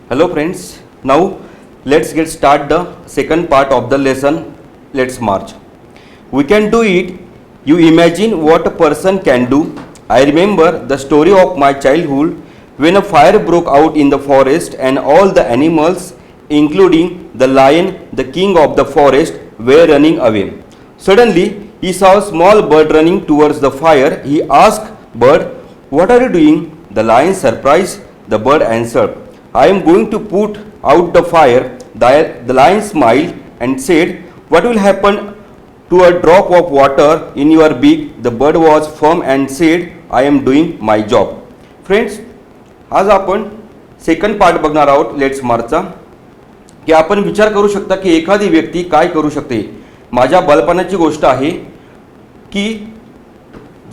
Hello friends, now let's get start the second part of the lesson. Let's march. We can do it. You imagine what a person can do. I remember the story of my childhood when a fire broke out in the forest and all the animals, including the lion, the king of the forest, were running away. Suddenly, he saw a small bird running towards the fire. He asked, "Bird, what are you doing?" The lion, surprised, the bird answered, "I am going to put out the fire." The lion smiled and said, "What will happen to a drop of water in your beak?" The bird was firm and said, "I am doing my job." Friends, आज आपण second part बघणार आहोत let's मार्चचा, की आपण विचार करू शकता की एखादी व्यक्ती काय करू शकते. माझ्या बालपणाची गोष्ट आहे की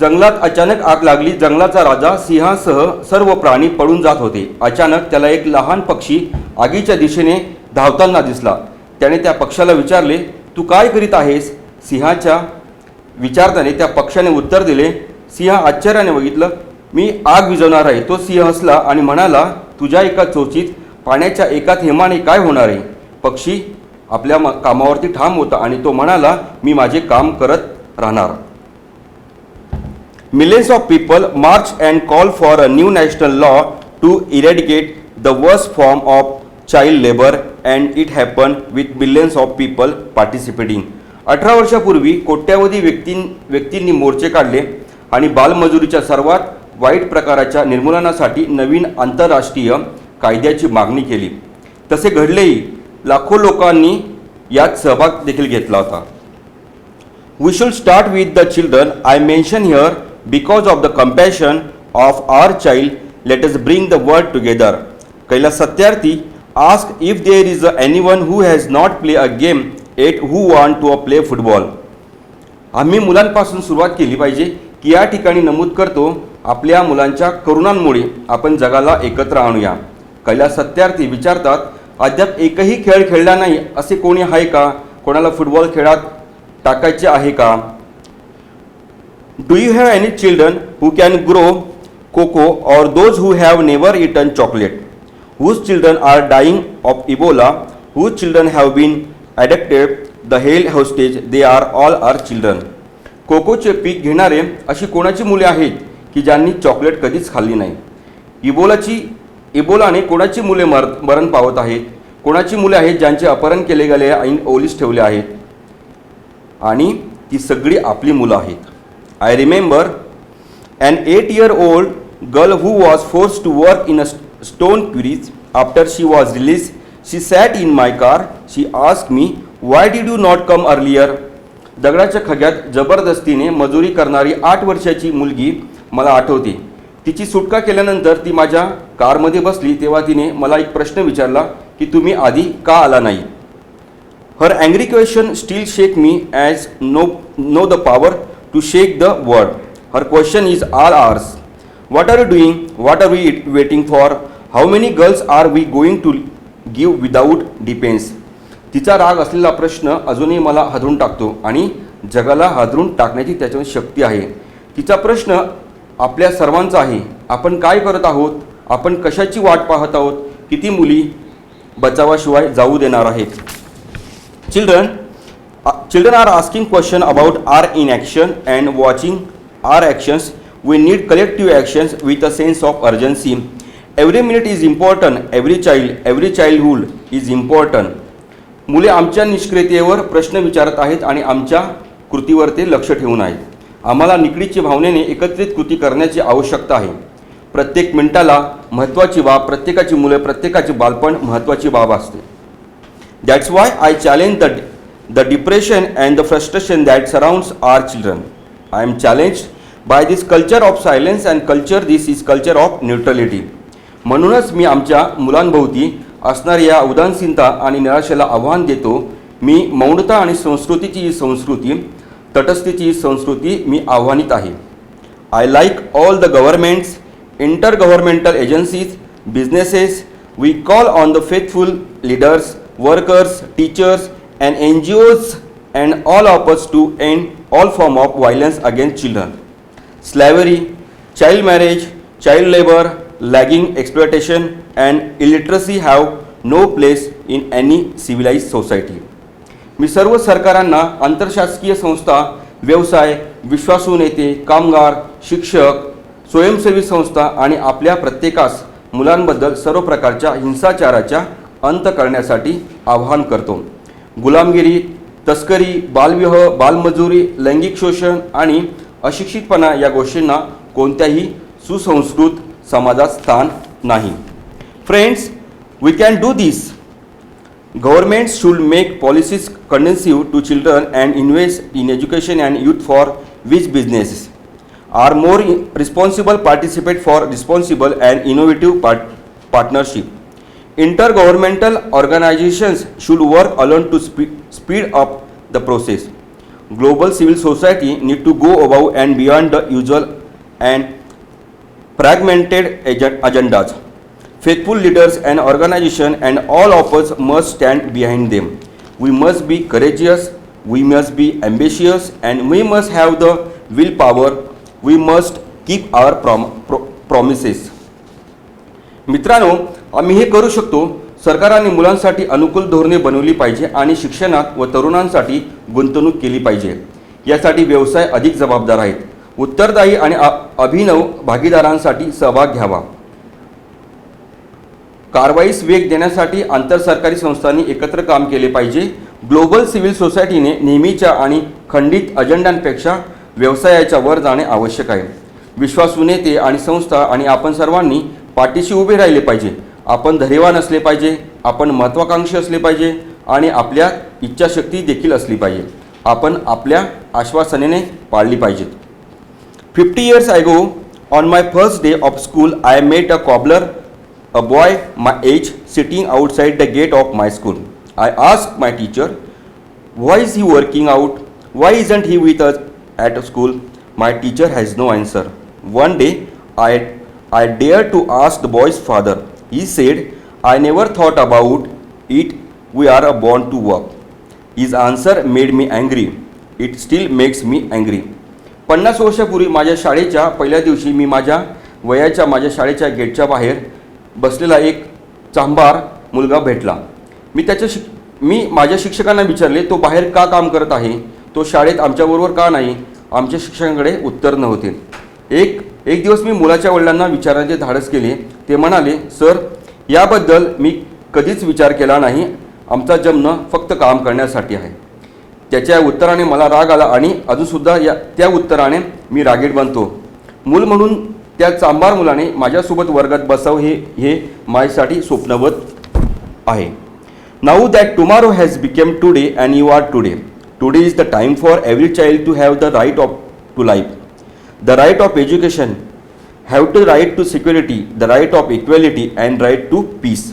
जंगलात अचानक आग लागली. जंगलाचा राजा सिंहासह सर्व प्राणी पळून जात होते. अचानक त्याला एक लहान पक्षी आगीच्या दिशेने धावताना दिसला. त्याने त्या पक्षाला विचारले, "तू काय करीत आहेस?" सिंहाच्या विचारताने त्या पक्षाने उत्तर दिले. सिंह आश्चर्याने बघितलं, "मी आग विझवणार आहे." तो सिंह हसला आणि म्हणाला, "तुझ्या एका चोचीत पाण्याच्या एका थेंबाने काय होणार आहे?" पक्षी आपल्या कामावरती ठाम होता आणि तो म्हणाला, "मी माझे काम करत राहणार." Millions of people marched and called for a new national law to eradicate the worst form of child labor, and it happened with millions of people participating. 18 वर्षापूर्वी कोट्यावधी व्यक्तींनी मोर्चे काढले आणि बालमजुरीच्या सर्वात वाईट प्रकाराच्या निर्मूलनासाठी नवीन आंतरराष्ट्रीय कायद्याची मागणी केली. तसे घडलेही. लाखो लोकांनी यात सहभाग देखील घेतला होता. We should start with the children I mention here because of the compassion of our child. Let us bring the world together. Kailash Satyarthi asked if there is anyone who has not played a game yet who want to play football. आम्ही मुलांपासून सुरुवात केली पाहिजे की या ठिकाणी नमूद करतो, आपल्या मुलांच्या करुणांमुळे आपण जगाला एकत्र आणूया. कैलास सत्यार्थी विचारतात, अद्याप एकही खेळ खेळला नाही असे कोणी आहे का? कोणाला फुटबॉल खेळात टाकायचे आहे का? Do you have any children who can grow cocoa or those who have never eaten chocolate? Whose children are dying of Ebola? Whose children have been addicted the hell hostage? They are all our children. कोकोचे पीक घेणारे अशी कोणाची मुले आहेत की ज्यांनी chocolate कधीच खाल्ली नाही? इबोलाने कोणाची मुले मरण पावत आहेत? कोणाची मुले आहेत ज्यांचे अपहरण केले गेले आणि ओलीस ठेवले आहेत? आणि ती सगळी आपली मुलं आहेत. I remember an 8-year-old girl who was forced to work in a stone quarries. After she was released, she sat in my car. She asked me, "Why did you not come earlier?" दगडाच्या खग्यात जबरदस्तीने मजुरी करणारी 8 वर्षाची मुलगी मला आठवते. तिची सुटका केल्यानंतर ती माझ्या कारमध्ये बसली तेव्हा तिने मला एक प्रश्न विचारला की तुम्ही आधी का आला नाही? Her angry question still shake me as no the power to shake the world. Her question is all ours. What are you doing? What are we waiting for? How many girls are we going to give without defense? तिचा राग असलेला प्रश्न अजूनही मला हादरून टाकतो आणि जगाला हादरून टाकण्याची त्याच्यामध्ये शक्ती आहे. तिचा प्रश्न आपल्या सर्वांचा आहे. आपण काय करत आहोत? आपण कशाची वाट पाहत आहोत? किती मुली बचावाशिवाय जाऊ देणार आहेत? Children are asking questions about our inaction and watching our actions. We need collective actions with a sense of urgency. Every minute is important. Every childhood is important. मुले आमच्या निष्क्रियतेवर प्रश्न विचारत आहेत आणि आमच्या कृतीवर ते लक्ष ठेवून आहेत. आम्हाला निकडीच्या भावनेने एकत्रित कृती करण्याची आवश्यकता आहे. प्रत्येक मिनिटाला महत्त्वाची बाब, प्रत्येकाची मुले, प्रत्येकाचे बालपण महत्त्वाची बाब असते. That's why I challenge the depression and the frustration that surrounds our children. I am challenged by this culture of silence and culture. This is culture of neutrality. म्हणूनच मी आमच्या मुलांभोवती असणाऱ्या या उदासीनता आणि निराशेला आव्हान देतो. मी मौनता आणि संस्कृतीची संस्कृती, तटस्थतेची संस्कृती मी आव्हानित आहे. I like all the governments, intergovernmental agencies, businesses. We call on the faithful leaders, workers, teachers and NGOs and all of us to end all form of violence against children. Slavery, child marriage, child labor, lagging, exploitation and illiteracy have no place in any civilized society. मी सर्व सरकारांना, आंतरशासकीय संस्था, व्यवसाय, विश्वासू नेते, कामगार, शिक्षक, स्वयंसेवी संस्था आणि आपल्या प्रत्येकास मुलांबद्दल सर्व प्रकारच्या हिंसाचाराच्या अंत करण्यासाठी आवाहन करतो. गुलामगिरी, तस्करी, बालविवाह, बालमजुरी, लैंगिक शोषण आणि अशिक्षितपणा या गोष्टींना कोणत्याही सुसंस्कृत समाजात स्थान नाही. Friends, we can do this. Governments should make policies conducive to children and invest in education and youth, for which businesses are more responsible participate for responsible and innovative partnership. Intergovernmental organizations should work alone to speed up the process. Global civil society need to go above and beyond the usual and fragmented agendas. Faithful leaders and organizations and all of us must stand behind them. We must be courageous, we must be ambitious and we must have the willpower. We must keep our promises. मित्रांनो, आम्ही हे करू शकतो. सरकारने मुलांसाठी अनुकूल धोरणे बनवली पाहिजे आणि शिक्षणात व तरुणांसाठी गुंतवणूक केली पाहिजे. यासाठी व्यवसाय अधिक जबाबदार आहेत. उत्तरदायी आणि अभिनव भागीदारांसाठी सहभाग घ्यावा. कारवाईस वेग देण्यासाठी आंतरसरकारी संस्थांनी एकत्र काम केले पाहिजे. ग्लोबल सिव्हिल सोसायटीने नेहमीच्या आणि खंडित अजेंड्यांपेक्षा व्यवसायाच्या वर जाणे आवश्यक आहे. विश्वासू नेते आणि संस्था आणि आपण सर्वांनी पाठीशी उभे राहिले पाहिजे. आपण धैर्यवान असले पाहिजे, आपण महत्त्वाकांक्षी असले पाहिजे आणि आपल्या इच्छाशक्ती देखील असली पाहिजे. आपण आपल्या आश्वासनेने पाळली पाहिजेत. 50 years ago, on my first day of school, I met a cobbler, a boy my age, sitting outside the gate of my school. I asked my teacher, why is he working out? Why isn't he with us at school? My teacher has no answer. One day, I dared to ask the boy's father. He said, I never thought about it. We are born to work. His answer made me angry. It still makes me angry. 50 वर्षापूर्वी माझ्या शाळेच्या पहिल्या दिवशी मी माझ्या शाळेच्या गेटच्या बाहेर बसलेला एक चांभार मुलगा भेटला. मी माझ्या शिक्षकांना विचारले, तो बाहेर का काम करत आहे? तो शाळेत आमच्याबरोबर का नाही? आमच्या शिक्षकांकडे उत्तर नव्हते. एक दिवस मी मुलाच्या वडिलांना विचारण्याचे धाडस केले. ते म्हणाले, सर, याबद्दल मी कधीच विचार केला नाही. आमचा जन्म फक्त काम करण्यासाठी आहे. त्याच्या उत्तराने मला राग आला आणि अजूनसुद्धा त्या उत्तराने मी रागीट बनतो. मूल म्हणून त्या चांभार मुलाने माझ्यासोबत वर्गात बसाव हे माझ्यासाठी स्वप्नवत आहे. Now that tomorrow has become today and you are today. Today is the time for every child to have the right to life, the right of education, have to right to security, the right of equality and right to peace.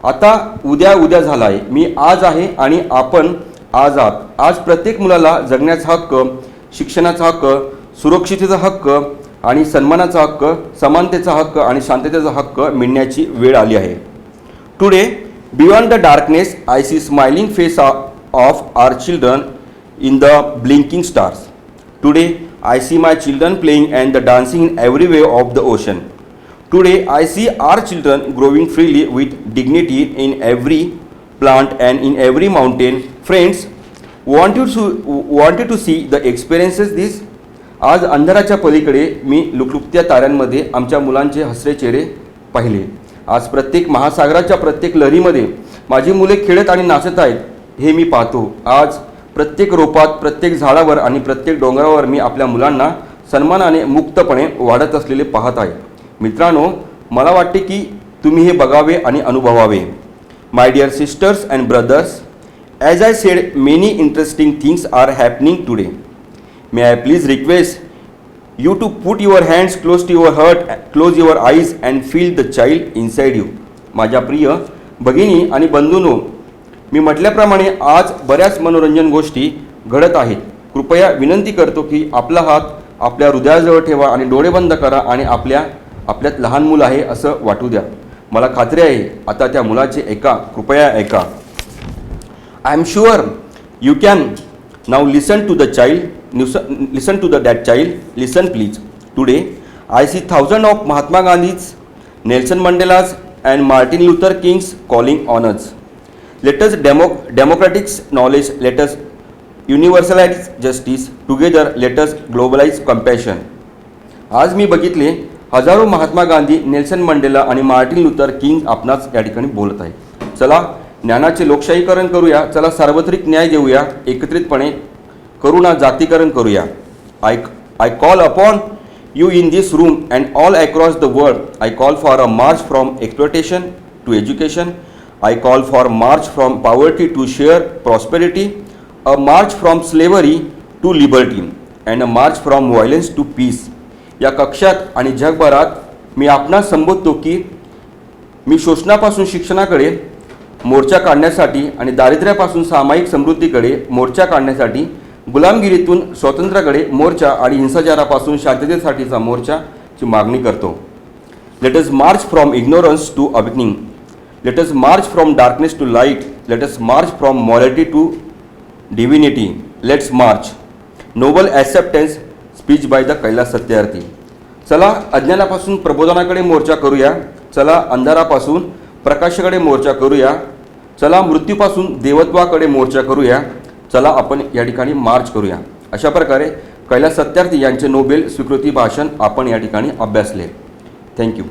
आता उद्या झाला आहे. मी आज आहे आणि आपण आज आहात. आज प्रत्येक मुलाला जगण्याचा हक्क, शिक्षणाचा हक्क, सुरक्षिततेचा हक्क आणि सन्मानाचा हक्क, समानतेचा हक्क आणि शांततेचा हक्क मिळण्याची वेळ आली आहे. Today, beyond the darkness, I see smiling face of our children in the blinking stars. Today, I see my children playing and the dancing in every way of the ocean. Today, I see our children growing freely with dignity in every plant and in every mountain. Friends, wanted to see the experiences this. आज अंधाराच्या पलीकडे मी लुकलुकत्या ताऱ्यांमध्ये आमच्या मुलांचे हसरे चेहरे पाहिले. आज प्रत्येक महासागराच्या प्रत्येक लहरीमध्ये माझी मुले खेळत आणि नाचत आहेत हे मी पाहतो. आज प्रत्येक रोपात, प्रत्येक झाडावर आणि प्रत्येक डोंगरावर मी आपल्या मुलांना सन्मानाने मुक्तपणे वाढत असलेले पाहत आहे. मित्रांनो, मला वाटते की तुम्ही हे बघावे आणि अनुभवावे. My dear sisters and brothers, as I said, many interesting things are happening today. May I please request you to put your hands close to your heart, close your eyes and feel the child inside you. माझ्या प्रिय भगिनी आणि बंधूंनो, मी म्हटल्याप्रमाणे आज बऱ्याच मनोरंजन गोष्टी घडत आहेत. कृपया विनंती करतो की आपला हात आपल्या हृदयाजवळ ठेवा आणि डोळे बंद करा आणि आपल्यात लहान मूल आहे असं वाटू द्या. मला खात्री आहे आता त्या मुलाचे ऐका, कृपया ऐका. I am sure you can now listen to the child, listen to the that child, listen please. Today I see thousand of Mahatma Gandhis Nelson Mandela's and Martin Luther King's calling on us. Let us democratize knowledge, let us universalize justice, together let us globalize compassion. आज मी बघितले हजारो Mahatma Gandhi, Nelson मंडेला आणि Martin Luther king आपणास या ठिकाणी बोलत आहे. चला ज्ञानाचे लोकशाहीकरण करूया, चला सार्वत्रिक न्याय देऊया, एकत्रितपणे करुणा जातीकरण करूया. I call upon you in this room and all across the world. I call for a march from exploitation to education. I call for march from poverty to sheer prosperity, a march from slavery to liberty, and a march from violence to peace. या कक्षात आणि जगभरात मी आपणास संबोधतो की मी शोषणापासून शिक्षणाकडे मोर्चा काढण्यासाठी आणि दारिद्र्यापासून सामायिक समृद्धीकडे मोर्चा काढण्यासाठी, गुलामगिरीतून स्वातंत्र्याकडे मोर्चा आणि हिंसाचारापासून शांततेसाठीचा मोर्चाची मागणी करतो. Let us march from ignorance to awakening. Let us march from darkness to light. Let us march from morality to divinity. Let's march. Nobel acceptance speech by the Kailash Satyarthi. चला अज्ञानापासून प्रबोधनाकडे मोर्चा करूया, चला अंधारापासून प्रकाशाकडे मोर्चा करूया, चला मृत्यूपासून देवत्वाकडे मोर्चा करूया, चला आपण या ठिकाणी मार्च करूया. अशा प्रकारे कैलास सत्यार्थी यांचे नोबेल स्वीकृती भाषण आपण या ठिकाणी अभ्यासले. थँक्यू.